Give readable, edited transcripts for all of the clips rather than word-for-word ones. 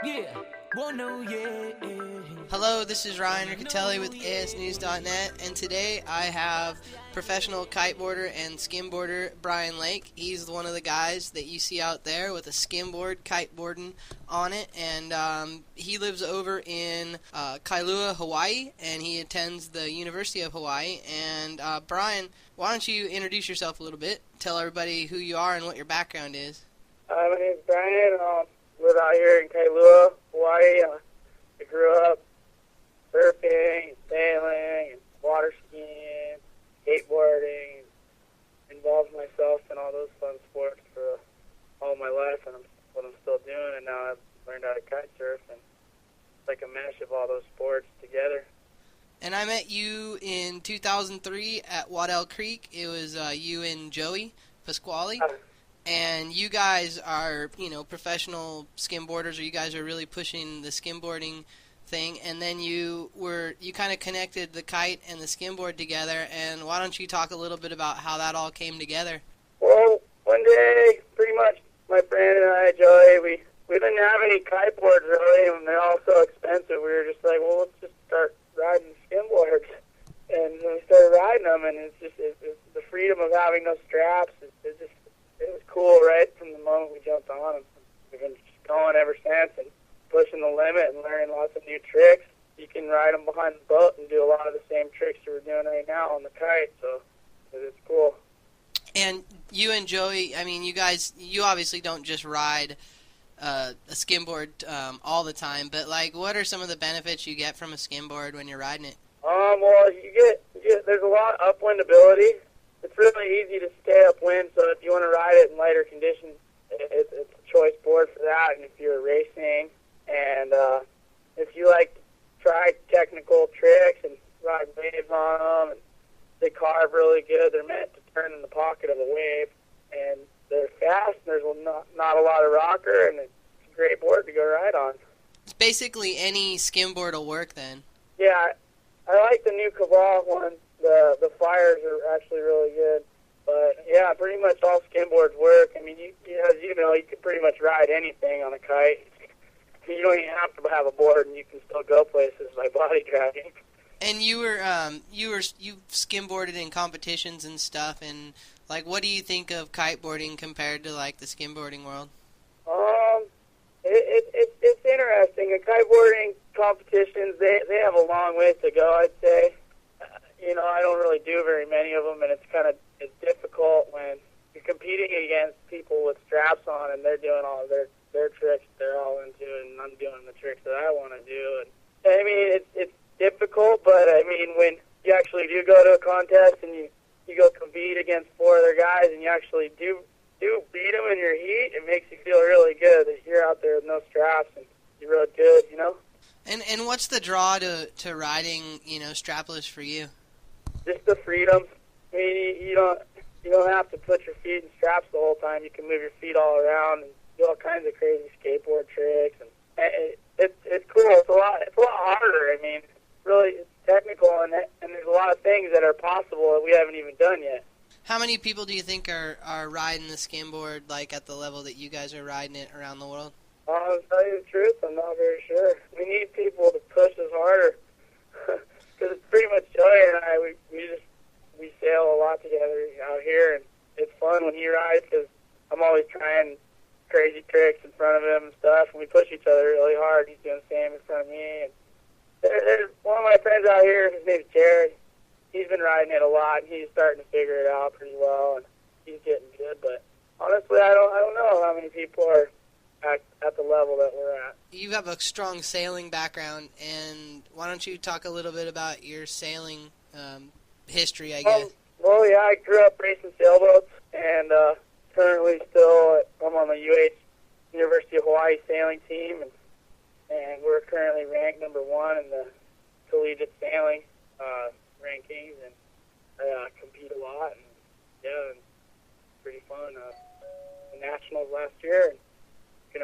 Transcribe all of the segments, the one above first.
Yeah, well, no, yeah. Hello, this is Ryan Riccitelli with ASNews.net, and today I have professional kiteboarder and skimboarder Bryan Lake. He's one of the guys that you see out there with a skimboard, kiteboarding on it, and he lives over in Kailua, Hawaii, and he attends the University of Hawaii. And Bryan, why don't you introduce yourself a little bit? Tell everybody who you are and what your background is. My name's Bryan. Live out here in Kailua, Hawaii. I grew up surfing, and sailing, and water skiing, skateboarding, involved myself in all those fun sports for all my life, and what I'm still doing. And now I've learned how to kite surf, and it's like a mesh of all those sports together. And I met you in 2003 at Waddell Creek. It was you and Joey Pasquale. And you guys are, professional skimboarders, or you guys are really pushing the skimboarding thing. And then you kind of connected the kite and the skimboard together. And why don't you talk a little bit about how that all came together? Well, one day, pretty much, my friend and I, Joey, we didn't have any kiteboards really, and they're all so expensive. We were just like, well, let's just start riding skimboards. And we started riding them, and it's the freedom of having no straps. It was cool right from the moment we jumped on them. We've been just going ever since and pushing the limit and learning lots of new tricks. You can ride them behind the boat and do a lot of the same tricks that we're doing right now on the kite, so it's cool. And you and Joey, I mean, you obviously don't just ride a skimboard all the time, but, what are some of the benefits you get from a skimboard when you're riding it? Well, you get there's a lot of upwind ability. It's really easy to stay upwind, so if you want to ride it in lighter conditions, it's a choice board for that. And if you're racing, and if you like to try technical tricks and ride waves on them, and they carve really good, they're meant to turn in the pocket of a wave, and they're fast, and there's not a lot of rocker, and it's a great board to go ride on. It's basically any skimboard will work then. Yeah, I like the new Cabal one. The flyers are actually really good. But, yeah, pretty much all skimboards work. I mean, as you know, you can pretty much ride anything on a kite. You don't even have to have a board, and you can still go places by body tracking. And you skimboarded in competitions and stuff, and, what do you think of kiteboarding compared to, the skimboarding world? It's interesting. The kiteboarding competitions, they have a long way to go, I'd say. I don't really do very many of them, and it's difficult when you're competing against people with straps on, and they're doing all their tricks they're all into, and I'm doing the tricks that I want to do. And I mean, it's difficult, but I mean, when you actually do go to a contest and you go compete against four other guys, and you actually do beat them in your heat, it makes you feel really good that you're out there with no straps and you're real good, And what's the draw to riding, strapless for you? Just the freedom. I mean, you don't have to put your feet in straps the whole time. You can move your feet all around and do all kinds of crazy skateboard tricks, and it's cool. It's a lot harder. I mean, really, it's technical, and there's a lot of things that are possible that we haven't even done yet. How many people do you think are riding the skimboard at the level that you guys are riding it around the world? To tell you the truth, I'm not very sure. We need people to push us harder. Because it's pretty much Joey and I, we sail a lot together out here, and it's fun when he rides because I'm always trying crazy tricks in front of him and stuff, and we push each other really hard. He's doing the same in front of me. And there's one of my friends out here, his name's Jared. He's been riding it a lot, and he's starting to figure it out pretty well, and he's getting good. But honestly, I don't know how many people are at the level that we're at. You have a strong sailing background, and why don't you talk a little bit about your sailing history, I guess? Well, yeah, I grew up racing sailboats, and currently I'm on the University of Hawaii sailing team, and we're currently ranked number 1 in the collegiate sailing rankings, and I compete a lot, and yeah, it's pretty fun. The Nationals last year, and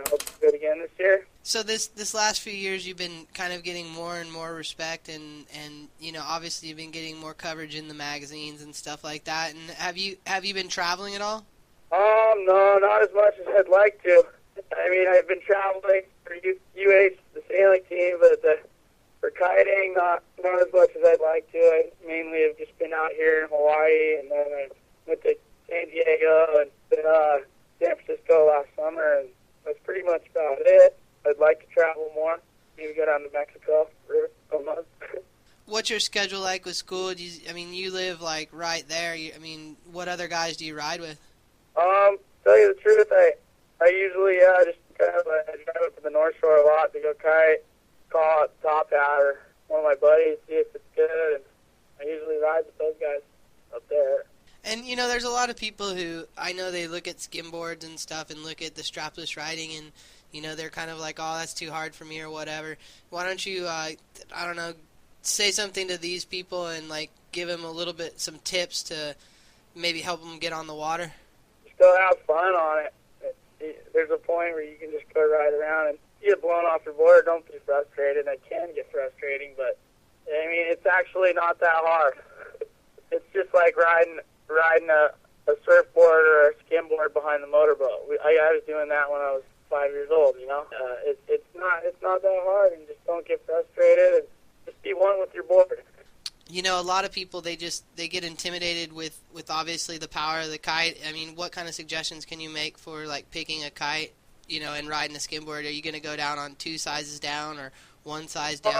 hope to do it again this year. So this last few years, you've been kind of getting more and more respect, and obviously you've been getting more coverage in the magazines and stuff like that. And have you been traveling at all? No, not as much as I'd like to. I mean, I've been traveling for UH, the sailing team, but for kiting, not as much as I'd like to. I mainly have just been out here in Hawaii, and then I went to San Diego and then San Francisco last summer, and that's pretty much about it. I'd like to travel more, maybe go down to Mexico for a month. What's your schedule like with school? You live like right there. What other guys do you ride with? Tell you the truth, I usually just kind of I drive up to the North Shore a lot to go kite, call it Top Hat or one of my buddies, see if it's good, and I usually ride with those guys up there. And, there's a lot of people who, I know they look at skimboards and stuff and look at the strapless riding and, they're kind of like, oh, that's too hard for me or whatever. Why don't you, say something to these people and, give them some tips to maybe help them get on the water? Still have fun on it. There's a point where you can just go ride around and you get blown off your board. Don't be frustrated. It can get frustrating, but, it's actually not that hard. It's just like riding a surfboard or a skimboard behind the motorboat. I was doing that when I was 5 years old. It's not that hard, and just don't get frustrated and just be one with your board. A lot of people they get intimidated with obviously the power of the kite. What kind of suggestions can you make for picking a kite, and riding a skimboard? Are you going to go down on 2 sizes down or 1 size down?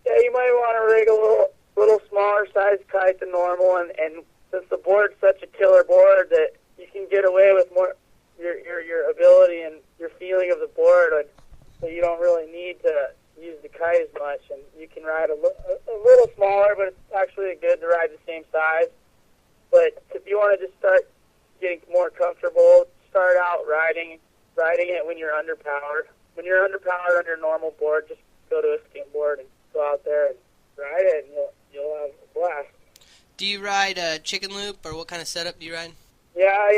Yeah, you might want to rig a little smaller size kite than normal, and since the board's such a killer board that you can get away with more your ability and your feeling of the board, and so you don't really need to use the kite as much, and you can ride a little smaller, but it's actually good to ride the same size. But if you want to just start getting more comfortable, start out riding it when you're underpowered. When you're underpowered on your normal board, just go to a skimboard and go out there and ride it, and you'll have a blast. Do you ride a chicken loop, or what kind of setup do you ride? Yeah,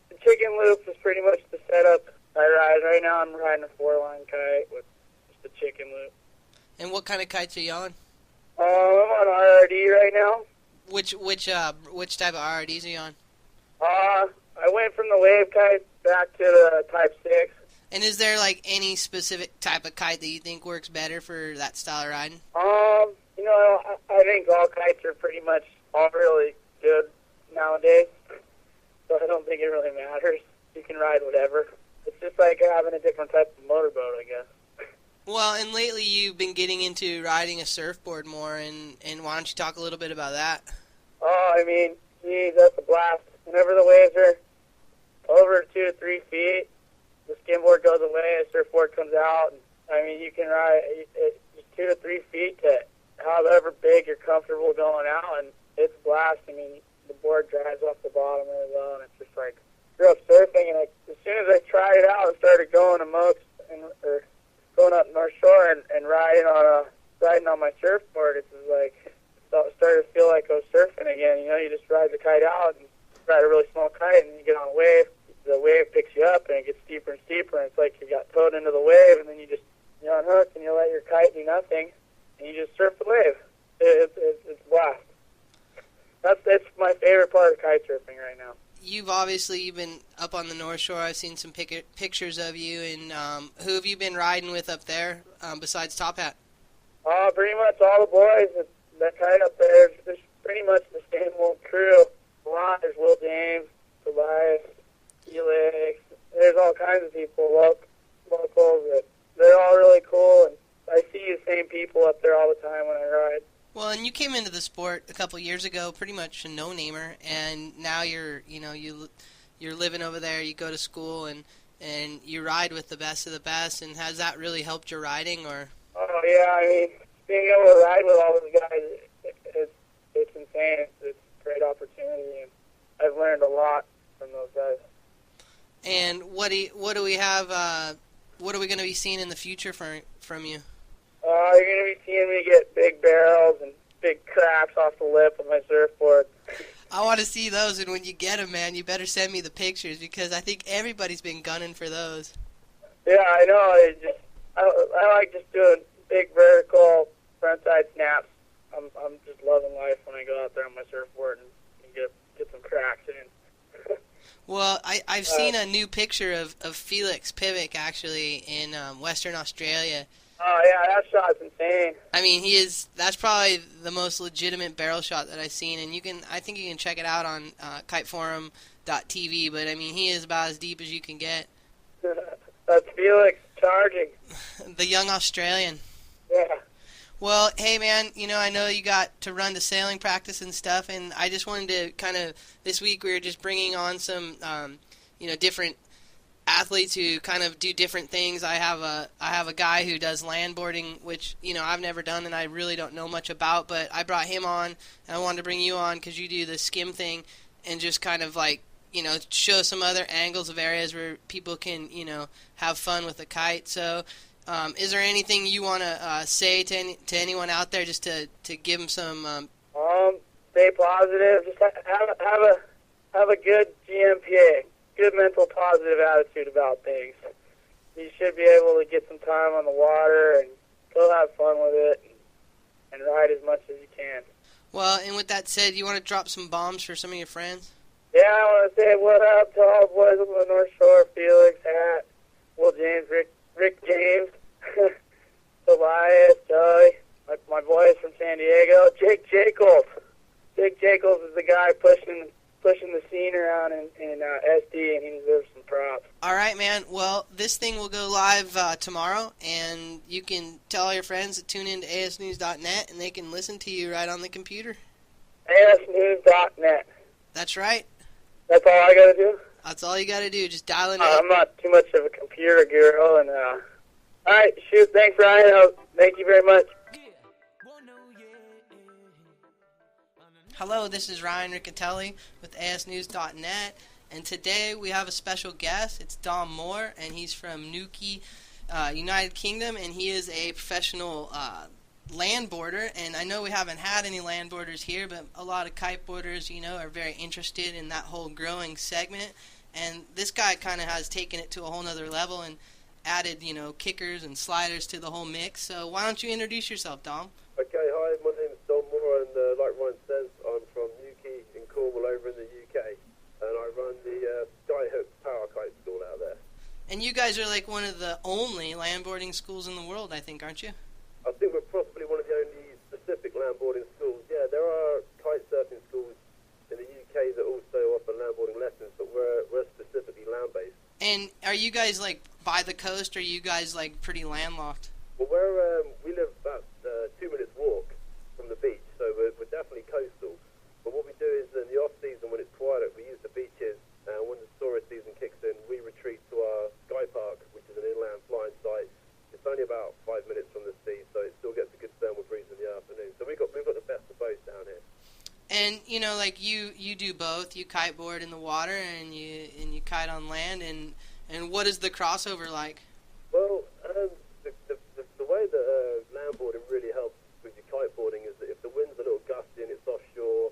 the chicken loop is pretty much the setup I ride. Right now I'm riding a 4-line kite with just a chicken loop. And what kind of kites are you on? I'm on RRD right now. Which type of RRDs are you on? I went from the wave kite back to the Type 6. And is there any specific type of kite that you think works better for that style of riding? I think all kites are pretty much all really good nowadays, so I don't think it really matters. You can ride whatever. It's just like having a different type of motorboat, I guess. Well, and lately you've been getting into riding a surfboard more, and why don't you talk a little bit about that? Geez, that's a blast. Whenever the waves are over 2 to 3 feet, the skimboard goes away, the surfboard comes out, and you can ride just 2 to 3 feet to however big you're comfortable going out, and it's a blast. The board drives off the bottom really well, and it's just like, grew up surfing, and as soon as I tried it out, I started going to Moats or going up North Shore and riding on my surfboard. It's just like, it started to feel like I was surfing again. You just ride the kite out and ride a really small kite, and you get on a wave. The wave picks you up, and it gets steeper and steeper, and it's like you got towed into the wave, and then you unhook, and you let your kite do nothing, and you just surf the wave. It's a blast. That's my favorite part of kite surfing right now. You've been up on the North Shore. I've seen some pictures of you, and who have you been riding with up there besides Top Hat? Pretty much all the boys that kite up there. There's pretty much the same old crew. There's Will James, Tobias, Felix. There's all kinds of people, locals. They're all really cool, and I see the same people up there all the time when I ride. Well, and you came into the sport a couple years ago, pretty much a no-namer, and now you're living over there. You go to school and you ride with the best of the best. And has that really helped your riding, or? Oh yeah, being able to ride with all those guys, it's insane. It's a great opportunity, and I've learned a lot from those guys. And what do we have? What are we going to be seeing in the future from you? You're going to be seeing me get big barrels and big cracks off the lip of my surfboard. I want to see those, and when you get them, man, you better send me the pictures, because I think everybody's been gunning for those. Yeah, I know. I like just doing big vertical frontside snaps. I'm just loving life when I go out there on my surfboard and get some cracks in. Well, I've seen a new picture of Felix Pivic actually in Western Australia. Oh yeah, that shot's insane. I mean, that's probably the most legitimate barrel shot that I've seen, and I think you can check it out on kiteforum.tv, but I mean, he is about as deep as you can get. That's Felix charging. The young Australian. Yeah. Well, hey man, I know you got to run to sailing practice and stuff, and I just wanted to kind of, this week we were just bringing on some, different athletes who kind of do different things. I have a guy who does landboarding, which, I've never done and I really don't know much about, but I brought him on, and I wanted to bring you on because you do the skim thing, and just kind of like, show some other angles of areas where people can, have fun with a kite. So, is there anything you want to say to anyone out there, just to give them some? Stay positive. Just have a good GMPA, good mental positive attitude about things. You should be able to get some time on the water and go have fun with it and ride as much as you can. Well, and with that said, you want to drop some bombs for some of your friends? Yeah, I want to say what up to all the boys on the North Shore: Felix, Hat, Will James, Rick James, Tobias, Joey, my boys from San Diego, Jake Jacobs. Jake Jacobs is the guy pushing the scene around in SD, and he deserves some props. All right, man. Well, this thing will go live tomorrow, and you can tell all your friends to tune in to asnews.net, and they can listen to you right on the computer. asnews.net. That's right. That's all I got to do? That's all you got to do. Just dial in. I'm not too much of a computer guru. And all right, shoot. Thanks, Ryan. Thank you very much. Hello, this is Ryan Riccitelli with asnews.net, and today we have a special guest. It's Dom Moore, and he's from Newquay, United Kingdom, and he is a professional landboarder. And I know we haven't had any landboarders here, but a lot of kiteboarders, are very interested in that whole growing segment. And this guy kind of has taken it to a whole nother level and added, kickers and sliders to the whole mix. So why don't you introduce yourself, Dom? Okay, hi, my name's Dom Moore, and like Ryan says, I'm from Newquay in Cornwall over in the UK, and I run the Skyhook Power Kite School out there. And you guys are like one of the only landboarding schools in the world, I think, aren't you? I think we're possibly one of the only specific landboarding schools. Yeah, there are kite surfing schools in the UK that also offer landboarding lessons, but we're specifically land-based. And are you guys like by the coast, or are you guys like pretty landlocked? Well, we live about 2 minutes walk from the beach, so we're definitely coastal. But what we do is in the off-season, when it's quieter, we use the beaches, and when the tourist season kicks in, we retreat to our Sky Park, which is an inland flying site. It's only about 5 minutes from the sea, so it still gets a good thermal breeze in the afternoon. So we've got the best of both down here. And like you do both. You kiteboard in the water, and you kite on land. And what is the crossover like? Well, the way that landboarding really helps with your kiteboarding is that if the wind's a little gusty and it's offshore,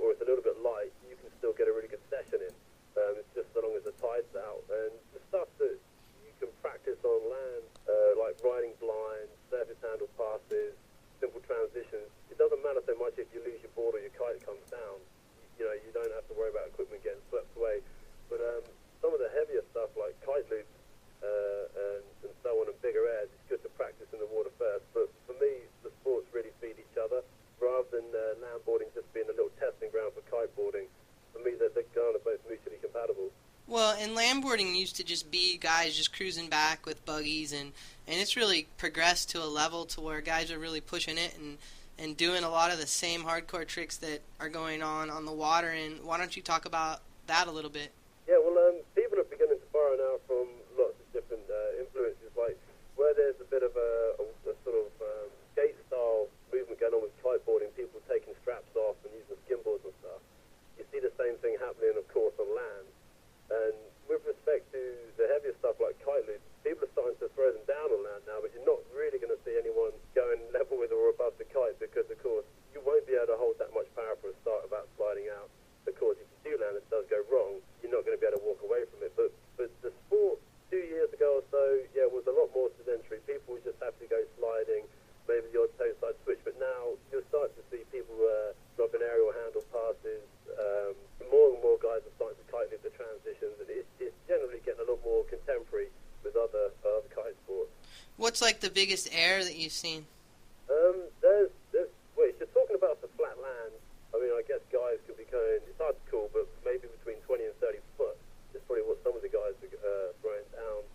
or it's a little bit light, you can still get a really good session in. It's just so long as the tide's out. And the stuff that you can practice on land, like riding blind, surface handle passes, simple transitions, it doesn't matter so much if you lose your board or your kite comes down. You don't have to worry about equipment getting swept away. But some of the heavier stuff like kite loops and so on, and bigger airs, it's good to practice in the water first. But for me, the sports really feed each other. Rather than landboarding just being a little testing ground for kiteboarding, for me they're kind of both mutually compatible. Well, and landboarding used to just be guys just cruising back with buggies, and it's really progressed to a level to where guys are really pushing it and doing a lot of the same hardcore tricks that are going on the water. And why don't you talk about that a little bit? Yeah, well, people are beginning to borrow now from lots of different influences, like where there's a bit of a sort of skate-style movement going on with kiteboarding, people taking straps off and using skimboards and stuff. You see the same thing happening, of course, on land. And with respect to the heavier stuff like kite loops, people are starting to throw them down on land now, but you're not really going to see anyone going level with or above the kite because, of course, you won't be able to hold that much power for a start without sliding out. Of course, if you do land, it does go wrong. You're not going to be able to walk away from it. But the sport 2 years ago or so, yeah, was a lot more sedentary. People would just have to go sliding, maybe the odd toe side switch. But now you'll start to see people dropping aerial handle passes. More and more guys are starting to kite loop the What's like the biggest error that you've seen? Well, if you're talking about the flat land, I mean, I guess guys could be going, it's hard to call, but maybe between 20 and 30 foot is probably what some of the guys are throwing down.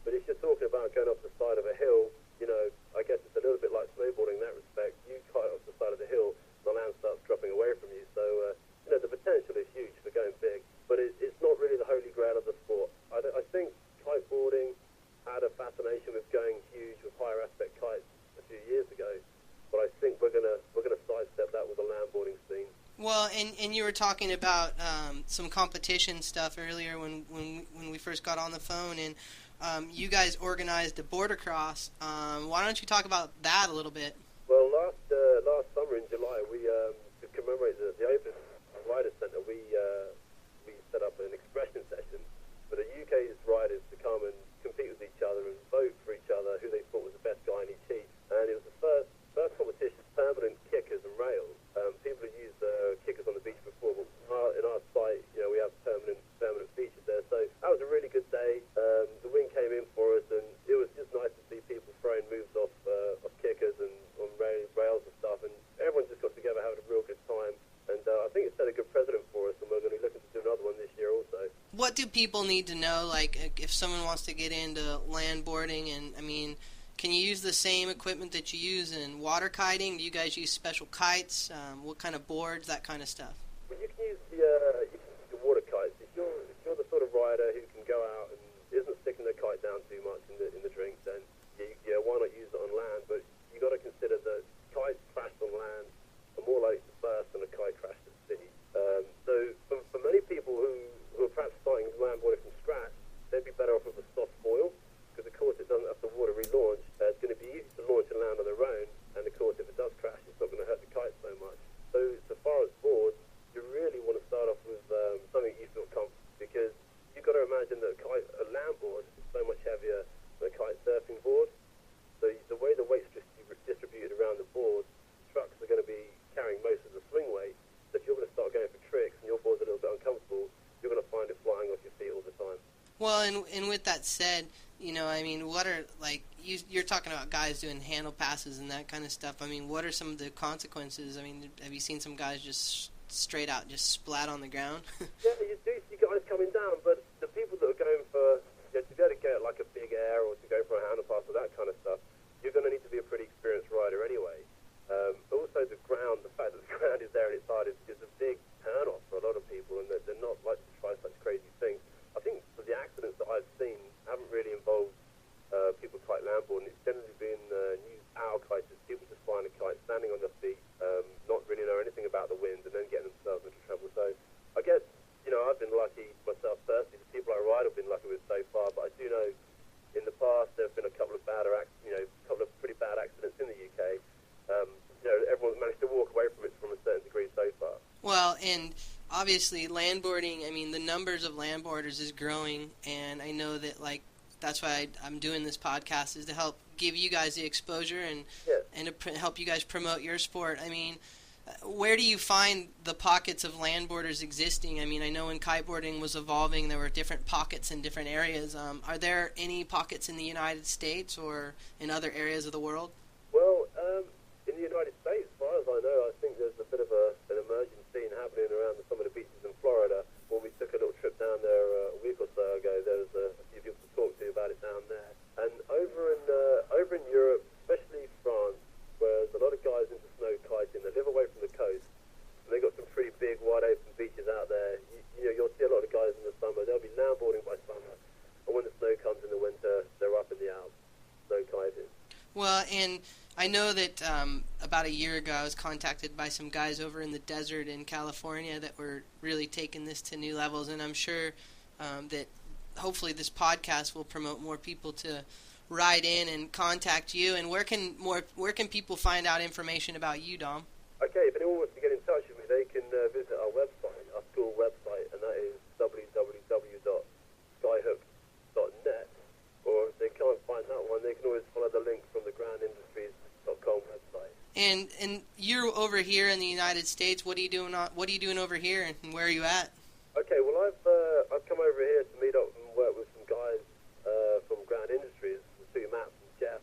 But if you're talking about going up the side of a hill, you know, I guess it's a little bit like snowboarding in that respect. You kite up the side of the hill, the land starts dropping away from you. So, you know, the potential is huge for going big, but it's not really the holy grail of the sport. I think kiteboarding had a fascination with going huge with higher aspect kites a few years ago, but I think we're gonna sidestep that with the landboarding scene. Well, and you were talking about some competition stuff earlier when we first got on the phone, and you guys organized a border cross. Why don't you talk about that a little bit? Well, last summer in July, we to commemorate the Open Rider Centre, we set up an expression session for the UK's riders to come and compete with each other and vote for each other who they thought was the best guy in each heat. And it was the first competition, permanent kickers and rails. People have used kickers on the beach before, but in our site, you know, we have permanent features there. So that was a really good day. The wind came in for us, and it was just nice to see people throwing moves off kickers and on rails and stuff. And everyone just got together, having a real good time. And I think it set a good precedent for us, and we're going to be looking to do another one this year also. What do people need to know, like, if someone wants to get into landboarding? And, I mean, can you use the same equipment that you use in water kiting? Do you guys use special kites? What kind of boards, that kind of stuff? Well, you can use the water kites. If you're the sort of rider who can go out and isn't sticking the kite down too much in the drink, then why not use it on land? But you got to consider that kites crashed on land are more likely to burst than a kite crashed at sea. So for many people who are perhaps starting landboarding from scratch, they'd be better off with a soft foil, because of course it doesn't have the water relaunch. It's going to be easy to launch and land on their own, and of course if it does crash, it's not going to hurt the kite so much. So far as boards, you really want to start off with something you feel comfortable, because you've got to imagine that a landboard is so much heavier than a kite surfing board. So the way the weight's distributed around the board, trucks are going to be carrying most of the swing weight. So if you're going to start going for tricks and your board's a little bit uncomfortable, you're going to find it flying off your feet all the time. Well, and with that said, you know, I mean, what are, like, you're talking about guys doing handle passes and that kind of stuff. I mean, what are some of the consequences? I mean, have you seen some guys just straight out just splat on the ground? Yeah, you do see guys coming down, but the people that are going for, to be able to get like a big air or to go for a handle pass or that kind of stuff, you're going to need to be a pretty experienced rider anyway. Also, the fact that the ground is there and it's hard is a big turn-off for a lot of people, and they're not likely to try such crazy things. I think the accidents that I've seen haven't really involved people kite landboarding. It's generally been new owl kiters, people just flying a kite, standing on their feet, not really know anything about the wind, and then getting themselves into trouble. So I guess, you know, I've been lucky myself personally. The people I ride have been lucky with so far, but I do know in the past there have been a couple of pretty bad accidents in the UK. You know, everyone's managed to walk away from it from a certain degree so far. Well, and obviously landboarding, I mean, the numbers of landboarders is growing, and I know that, like, that's why I'm doing this podcast, is to help give you guys the exposure and to help you guys promote your sport. I mean, where do you find the pockets of landboarders existing? I mean, I know when kiteboarding was evolving, there were different pockets in different areas. Are there any pockets in the United States or in other areas of the world? Well, in the United States, as far as I know, I think there's a bit of an emerging scene happening around some of the beaches in Florida. When we took a little trip down there a week or so ago, there was a few people to talk to about it down there. And over in Europe, especially France, where there's a lot of guys into snow kiting, they live away from the coast, and they've got some pretty big, wide open beaches out there. You'll see a lot of guys in the summer. They'll be landboarding by summer, and when the snow comes in the winter, they're up in the Alps, snow kiting. Well, and I know that about a year ago I was contacted by some guys over in the desert in California that were really taking this to new levels, and I'm sure that hopefully this podcast will promote more people to write in and contact you. And where can people find out information about you, Dom? Okay, if anyone wants to get in touch with me, they can visit our website, our school website, and that is www.skyhook.net. Or if they can't find that one, they can always follow the link from the groundindustries.com website. And you're over here in the United States. What are you doing over here, and where are you at? Okay, well I've come over here to meet up and work with some guys from Ground Industries, Matt and Jeff,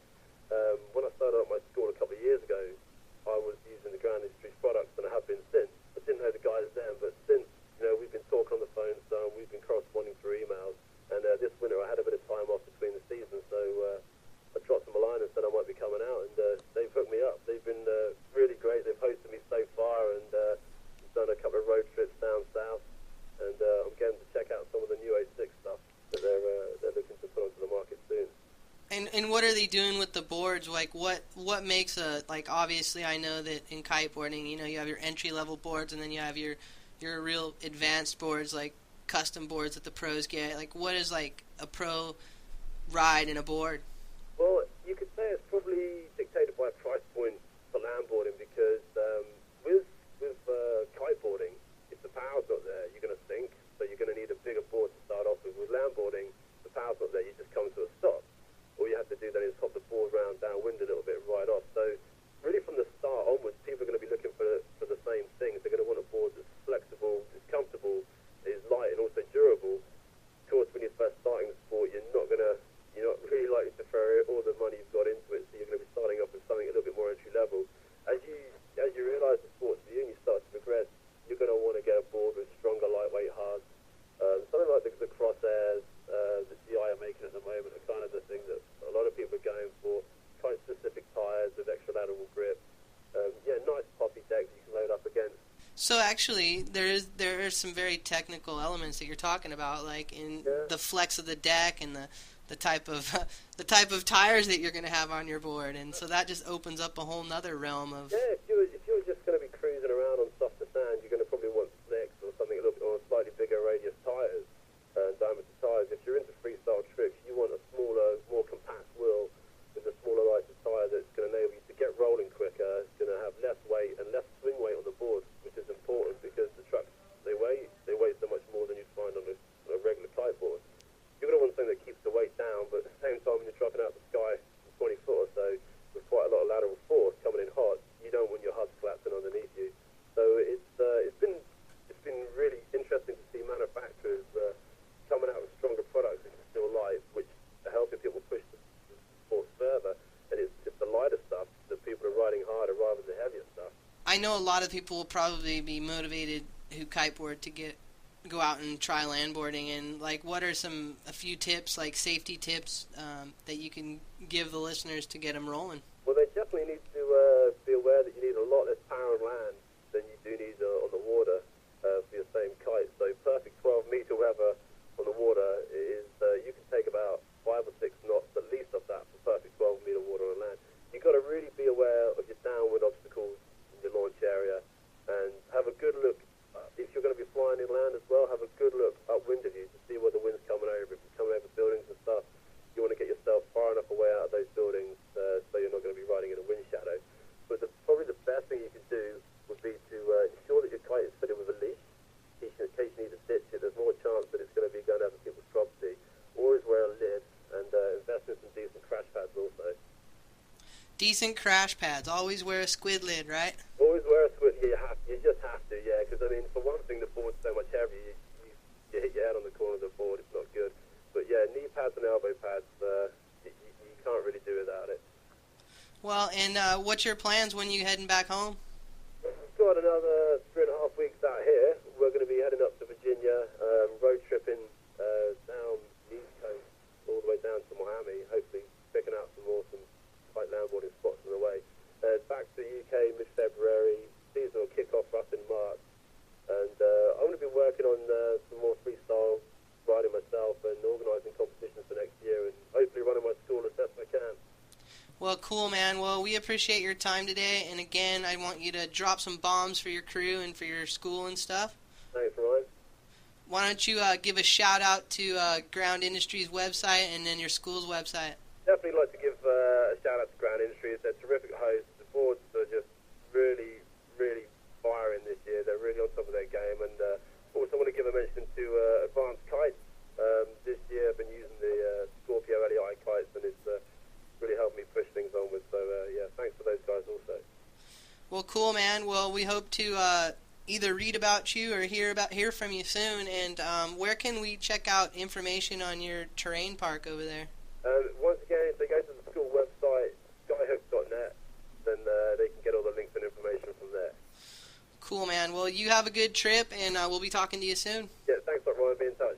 And what are they doing with the boards? Like what makes a, like, obviously I know that in kiteboarding, you know, you have your entry level boards and then you have your real advanced boards, like custom boards that the pros get. Like, what is like a pro ride in a board? Well, you could say it's probably dictated by price point for landboarding because with kiteboarding, if the power's not there, you're going to sink. So you're going to need a bigger board to start off with. With landboarding, the power's not there, you just come to a stop. All you have to do then is hop the board round downwind a little bit and ride off. So really from the start onwards, people are going to be looking for the same things. They're going to want a board that's flexible, is comfortable, is light and also durable. Of course, when you're first starting the sport, you're not really likely to throw all the money you've got into it, so you're going to be starting off with something a little bit more entry level. As you realise the sport's for you and you start to progress, you're going to want to get a board with stronger, lightweight hards. Something like the crosshairs, the GI are making at the moment are kind of the thing that a lot of people are going for. Quite specific tyres with extra lateral grip. Nice poppy decks you can load up against. So actually, there are some very technical elements that you're talking about, like in the flex of the deck and the type of tires that you're going to have on your board, and so that just opens up a whole nother realm of. Yeah, if you're just going to be cruising around on softer sand, you're going to probably want slicks or something a little bit, or slightly bigger radius tires, diameter tires. If you're into freestyle tricks, you want a smaller, more compact wheel with a smaller, lighter tire that's going to enable you to get rolling quicker. It's going to have less weight and less swing weight on the board, which is important because the trucks they weigh so much more than you'd find on a regular kiteboard. You're going to want something that keeps the weight down, but at the same time, when you're dropping out the sky from 20 foot or so with quite a lot of lateral force coming in hot, you don't want your HUDs collapsing underneath you. So it's been really interesting to see manufacturers coming out with stronger products which are still light, which are helping people push the sport further. And it's the lighter stuff that people are riding harder rather than the heavier stuff. I know a lot of people will probably be motivated who kiteboard to go out and try landboarding, and like, what are a few tips, like safety tips, that you can give the listeners to get them rolling? Well, they definitely need to be aware that you need a lot less power on land than you do need on the water for your same kite. So perfect 12-meter weather on the water is you can take about 5 or 6 knots at least of that for perfect 12-meter water on land. You've got to really be aware of your downwind obstacles in your launch area and have a good look. If you're going to be flying inland as well, have a good look upwind of you to see where the wind's coming over. If it's coming over buildings and stuff, you want to get yourself far enough away out of those buildings so you're not going to be riding in a wind shadow. But probably the best thing you can do would be to ensure that your kite is fitted with a leash. In case you need to ditch it, there's more chance that it's going to be going over people's property. Always wear a lid and invest in some decent crash pads also. Decent crash pads. Always wear a squid lid, right? Always wear a squid. You just have to, yeah. Because I mean, for one thing, the board's so much heavier. You hit your head on the corner of the board. It's not good. But yeah, knee pads and elbow pads. You can't really do without it. Well, and what's your plans when you heading back home? We've got another 3.5 weeks out here. We're going to be heading up to Virginia, road tripping down the East Coast, all the way down to Miami. Hopefully, picking out some awesome light landboarding spots on the way. Back to the UK mid-February. Season will kick off for us in March, and I'm going to be working on some more freestyle riding myself and organising competitions for next year, and hopefully running my school as best I can. Well, cool, man. Well, we appreciate your time today, and again, I want you to drop some bombs for your crew and for your school and stuff. Thanks, Ryan. Why don't you give a shout out to Ground Industries website and then your school's website? Definitely like to give a shout out to Ground Industries. They're terrific hosts. The boards are just really firing this year. They're really on top of their game. And also want to give a mention to Advanced Kites. This year I've been using the Scorpio LEI kites, and it's really helped me push things onwards. So yeah, thanks for those guys also. Well, cool, man. Well, we hope to either read about you or hear from you soon. And where can we check out information on your terrain park over there? Once again, if they go to the school website, skyhook.net, then they can get all the links and information from there. Cool, man. Well, you have a good trip, and we'll be talking to you soon. Yeah, thanks a lot, Ryan. Be in touch.